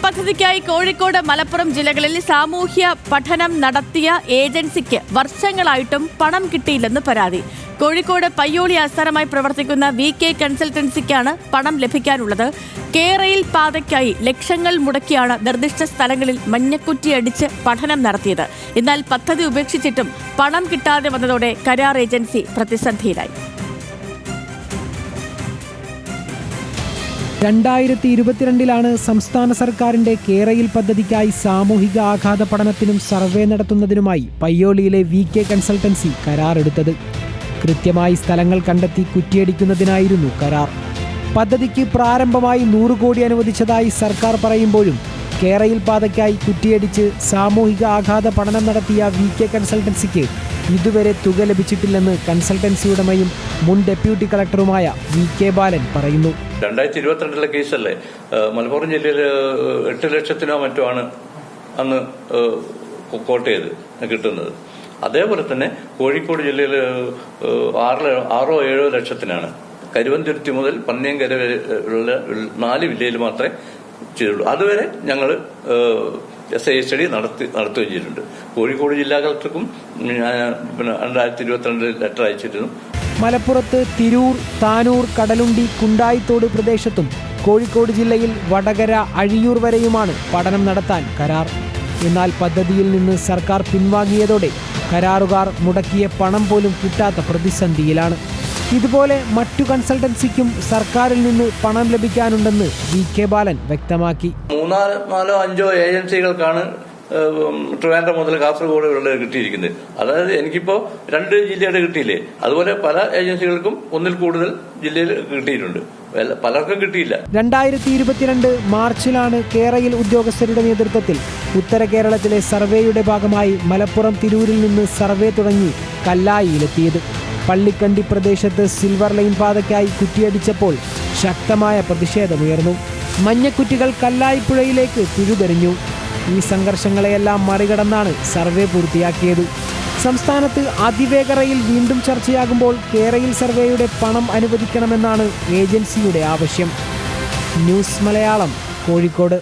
പദ്ധതിക്കായി കോഴിക്കോട്, മലപ്പുറം ജില്ലകളിൽ സാമൂഹ്യ പഠനം നടത്തിയ ഏജൻസിക്ക് വർഷങ്ങളായിട്ടും പണം കിട്ടിയില്ലെന്ന് പരാതി. കോഴിക്കോട് പയ്യോളി ആസ്ഥാനമായി പ്രവർത്തിക്കുന്ന VK കൺസൾട്ടൻസിക്കാണ് പണം ലഭിക്കാനുള്ളത്. കേരയിൽ പാതയ്ക്കായി ലക്ഷങ്ങൾ മുടക്കിയാണ് നിർദ്ദിഷ്ട സ്ഥലങ്ങളിൽ മഞ്ഞക്കുറ്റിയടിച്ച് പഠനം നടത്തിയത്. എന്നാൽ പദ്ധതി ഉപേക്ഷിച്ചിട്ടും പണം കിട്ടാതെ വന്നതോടെ കരാർ ഏജൻസി പ്രതിസന്ധിയിലായി. 2022 സംസ്ഥാന സർക്കാരിന്റെ കേരയിൽ പദ്ധതിക്കായി സാമൂഹിക ആഘാത പഠനത്തിനും സർവേ നടത്തുന്നതിനുമായി പയ്യോളിയിലെ VK കൺസൾട്ടൻസി കരാറെടുത്തത്. കൃത്യമായി സ്ഥലങ്ങൾ കണ്ടെത്തി കുറ്റിയടിക്കുന്നതിനായിരുന്നു കരാർ. പദ്ധതിക്ക് പ്രാരംഭമായി 100 കോടി അനുവദിച്ചതായി സർക്കാർ പറയുമ്പോഴും കേരയിൽ പാതയ്ക്കായി കുറ്റിയടിച്ച് സാമൂഹിക ആഘാത പഠനം നടത്തിയ VK കൺസൾട്ടൻസിക്ക് ഇതുവരെ തുക ലഭിച്ചിട്ടില്ലെന്ന് കൺസൾട്ടൻസി ഉടമയും മുൻ ഡെപ്യൂട്ടി കളക്ടറുമായ VK ബാലൻ പറയുന്നു. 2022 കേസല്ലേ, മലപ്പുറം ജില്ലയിൽ 8 ലക്ഷത്തിനോ മറ്റോ ആണ് അന്ന് കോട്ട് ചെയ്ത് കിട്ടുന്നത്. അതേപോലെ തന്നെ കോഴിക്കോട് ജില്ലയിൽ 6-7 ലക്ഷത്തിനാണ്. കരുവന്തുരുത്തി മുതൽ പന്നിയങ്കര വരെയുള്ള 4 വില്ലയിൽ മാത്രമേ ചെയ്തുള്ളൂ. അതുവരെ ഞങ്ങൾ SI സ്റ്റഡി നടത്തുകയും ചെയ്തിട്ടുണ്ട്. കോഴിക്കോട് ജില്ലാ കളക്ടർക്കും 2022 ലെറ്റർ അയച്ചിരുന്നു. മലപ്പുറത്ത് തിരൂർ, താനൂർ, കടലുണ്ടി, കുണ്ടായിത്തോട് പ്രദേശത്തും കോഴിക്കോട് ജില്ലയിൽ വടകര, അഴിയൂർ വരെയുമാണ് പഠനം നടത്താൻ കരാർ. എന്നാൽ പദ്ധതിയിൽ നിന്ന് സർക്കാർ പിൻവാങ്ങിയതോടെ കരാറുകാർ മുടക്കിയ പണം പോലും കിട്ടാത്ത പ്രതിസന്ധിയിലാണ്. ഇതുപോലെ മറ്റു കൺസൾട്ടൻസിക്കും സർക്കാരിൽ നിന്ന് പണം ലഭിക്കാനുണ്ടെന്ന് VK ബാലൻ വ്യക്തമാക്കി. 3-4-5 ഏജൻസികൾക്കാണ് ട്രിവാൻഡ്രം മുതൽ കാസർഗോഡ് വരെ കിട്ടിയിരിക്കുന്നത്. അതായത് എനിക്കിപ്പോ 2 ജില്ലയുടെ കിട്ടിയില്ലേ, അതുപോലെ പല ഏജൻസികൾക്കും 1-ൽ കൂടുതൽ ജില്ലയിൽ കിട്ടിയിട്ടുണ്ട്. പലർക്കും കിട്ടിയില്ല. 2022 മാർച്ചിലാണ് കേരയിൽ ഉദ്യോഗസ്ഥരുടെ നേതൃത്വത്തിൽ ഉത്തര കേരളത്തിലെ സർവേയുടെ ഭാഗമായി മലപ്പുറം തിരൂരിൽ നിന്ന് സർവേ തുടങ്ങി കല്ലായിയിലെത്തിയത്. പള്ളിക്കണ്ടി പ്രദേശത്ത് സിൽവർ ലൈൻ പാതയ്ക്കായി കുറ്റിയടിച്ചപ്പോൾ ശക്തമായ പ്രതിഷേധമുയർന്നു. മഞ്ഞക്കുറ്റികൾ കല്ലായിപ്പുഴയിലേക്ക് പിഴുതെറിഞ്ഞു. ഈ സംഘർഷങ്ങളെയെല്ലാം മറികടന്നാണ് സർവേ പൂർത്തിയാക്കിയത്. സംസ്ഥാനത്ത് അതിവേഗ റെയിൽ വീണ്ടും ചർച്ചയാകുമ്പോൾ കേരയിൽ സർവേയുടെ പണം അനുവദിക്കണമെന്നാണ് ഏജൻസിയുടെ ആവശ്യം. ന്യൂസ് മലയാളം, കോഴിക്കോട്.